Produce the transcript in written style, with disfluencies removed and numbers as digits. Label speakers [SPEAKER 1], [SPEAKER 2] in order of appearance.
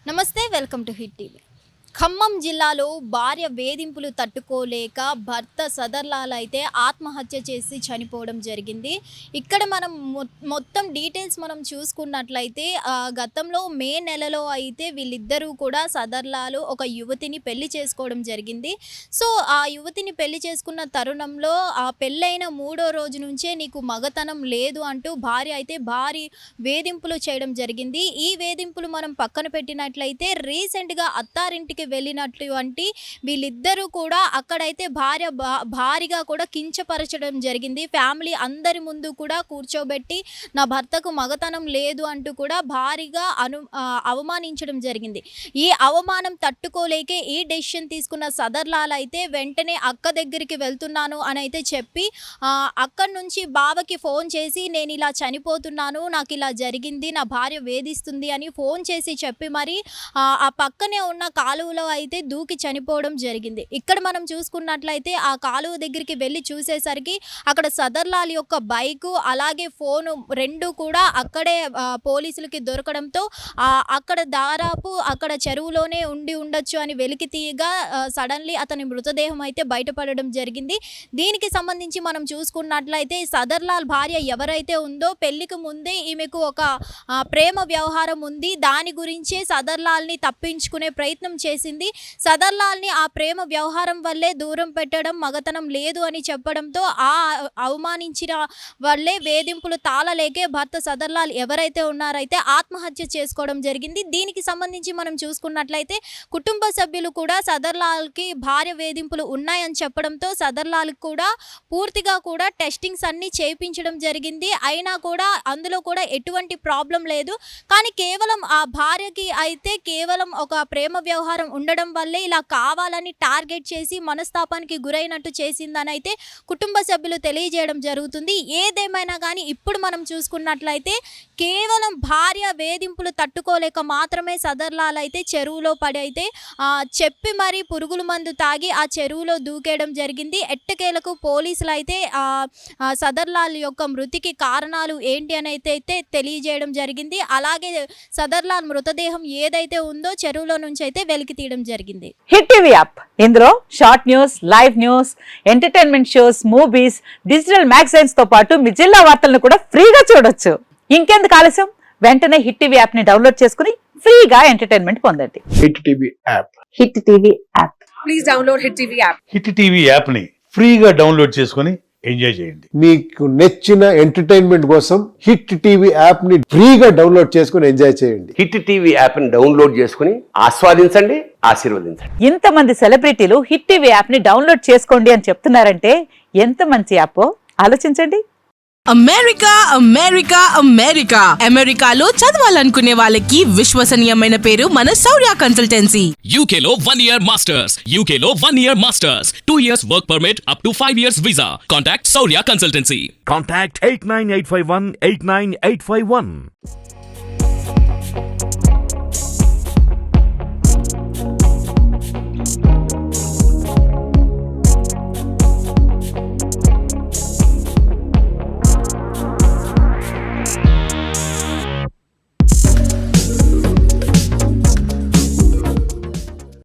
[SPEAKER 1] నమస్తే, welcome to hit TV. Khammam జిల్లాలో భార్య వేధింపులు తట్టుకోలేక భర్త సదర్లాల్ అయితే ఆత్మహత్య చేసి చనిపోవడం జరిగింది. ఇక్కడ మనం మొత్తం డీటెయిల్స్ మనం చూసుకున్నట్లయితే గతంలో మే నెలలో అయితే వీళ్ళిద్దరూ కూడా సదర్లాల్ ఒక యువతిని పెళ్లి చేసుకోవడం జరిగింది. సో ఆ యువతిని పెళ్లి చేసుకున్న తరుణంలో ఆ పెళ్ళైన 3వ రోజు నుంచే నీకు మగతనం లేదు అంటూ భార్య అయితే భారీ వేధింపులు చేయడం జరిగింది. ఈ వేధింపులు మనం పక్కన పెట్టినట్లయితే రీసెంట్గా అత్తారింటికి వెళ్ళినటువంటి వీళ్ళిద్దరూ కూడా అక్కడైతే భారీగా కూడా కించపరచడం జరిగింది. ఫ్యామిలీ అందరి ముందు కూడా కూర్చోబెట్టి నా భర్తకు మగతనం లేదు అంటూ కూడా భారీగా అవమానించడం జరిగింది. ఈ అవమానం తట్టుకోలేకే ఈ డెసిషన్ తీసుకున్న సదర్లాల్ అయితే వెంటనే అక్క దగ్గరికి వెళ్తున్నాను అని అయితే చెప్పి అక్కడి నుంచి బావకి ఫోన్ చేసి నేను ఇలా చనిపోతున్నాను, నాకు ఇలా జరిగింది, నా భార్య వేధిస్తుంది అని ఫోన్ చేసి చెప్పి మరి ఆ పక్కనే ఉన్న కాలువలో అయితే దూకి చనిపోవడం జరిగింది. ఇక్కడ మనం చూసుకున్నట్లయితే ఆ కాలువ దగ్గరికి వెళ్ళి చూసేసరికి అక్కడ సదర్లాల్ యొక్క బైకు అలాగే ఫోను రెండు కూడా అక్కడే పోలీసులకి దొరకడంతో అక్కడ దాదాపు అక్కడ చెరువులోనే ఉండి ఉండొచ్చు అని వెలికి తీయగా సడన్లీ అతని మృతదేహం అయితే బయటపడడం జరిగింది. దీనికి సంబంధించి మనం చూసుకున్నట్లయితే సదర్లాల్ భార్య ఎవరైతే ఉందో పెళ్లికి ముందే ఈమెకు ఒక ప్రేమ వ్యవహారం ఉంది. దాని గురించే సదర్లాల్ని తప్పించుకునే ప్రయత్నం చేసింది. సదర్లాల్ని ఆ ప్రేమ వ్యవహారం వల్లే దూరం పెట్టడం, మగతనం లేదు అని చెప్పడంతో ఆ అవమానించిన వల్లే వేధింపులు తాళలేకే భర్త సదర్లాల్ ఎవరైతే ఉన్నారైతే ఆత్మహత్య చేసుకోవడం జరిగింది. దీనికి సంబంధించి మనం చూసుకున్నట్లయితే కుటుంబ సభ్యులు కూడా సదర్లాల్కి భార్య వేధింపులు ఉన్నాయని చెప్పడంతో సదర్లాల్ కూడా పూర్తిగా కూడా టెస్టింగ్స్ అన్నీ చేయించడం జరిగింది. అయినా కూడా అందులో కూడా ఎటువంటి ప్రాబ్లం లేదు. కానీ కేవలం ఆ భార్యకి అయితే కేవలం ఒక ప్రేమ వ్యవహారం ఉండడం వల్లే ఇలా కావాలని టార్గెట్ చేసి మనస్తాపానికి గురైనట్టు చేసిందని అయితే కుటుంబ సభ్యులు తెలియజేయడం జరుగుతుంది. ఏదేమైనా కానీ ఇప్పుడు మనం చూసుకున్నట్లయితే కేవలం భార్య వేధింపులు తట్టుకోలేక మాత్రమే సదర్లాల్ అయితే చెరువులో పడి అయితే చెప్పి మరి పురుగుల మందు తాగి ఆ చెరువులో దూకేయడం జరిగింది. ఎట్టకేలకు పోలీసులు అయితే సదర్లాల్ యొక్క మృతికి కారణాలు ఏంటి అని అయితే తెలియజేయడం జరిగింది. అలాగే సదర్లాల్ మృతదేహం ఏదైతే ఉందో చెరువులో నుంచి అయితే వెలికి తీయడం జరిగింది.
[SPEAKER 2] హిట్ టీవీ యాప్, ఇందులో short news, live news, entertainment shows, movies, digital magazines తో పాటు మీ జిల్లా వార్తలను కూడా ఫ్రీగా చూడొచ్చు. ఇంకెందుకు ఆలస్యం, వెంటనే హిట్ టీవీ యాప్ ని డౌన్లోడ్ చేసుకుని ఫ్రీగా ఎంటర్టైన్మెంట్ పొందండి.
[SPEAKER 3] Hit TV app.
[SPEAKER 2] Hit TV app.
[SPEAKER 4] Please download hit TV app.
[SPEAKER 5] Hit TV app ని ఫ్రీగా డౌన్లోడ్ చేసుకుని ఎంజాయ్ చేయండి.
[SPEAKER 3] మీకు నచ్చిన ఎంటర్టైన్మెంట్ కోసం హిట్ టీవీ యాప్ ని ఫ్రీగా డౌన్లోడ్ చేసుకుని ఎంజాయ్ చేయండి.
[SPEAKER 6] హిట్ టీవీ యాప్ ని డౌన్లోడ్ చేసుకుని ఆస్వాదించండి, ఆశీర్వదించండి.
[SPEAKER 2] ఇంతమంది సెలబ్రిటీలు హిట్ టీవీ యాప్ ని డౌన్లోడ్ చేసుకోండి అని చెప్తున్నారంటే ఎంత మంచి యాప్ ఆలోచించండి.
[SPEAKER 4] అమెరికా అమెరికా అమెరికా అమెరికాలో చదవాలనుకునే వాళ్ళకి విశ్వసనీయమైన పేరు మన శౌర్య కన్సల్టెన్సీ.
[SPEAKER 7] UK లో 1 year masters, UK లో 1 year masters, 2 years work permit up to 5 years visa. Contact Saurya Consultancy.
[SPEAKER 8] Contact 89851 89851.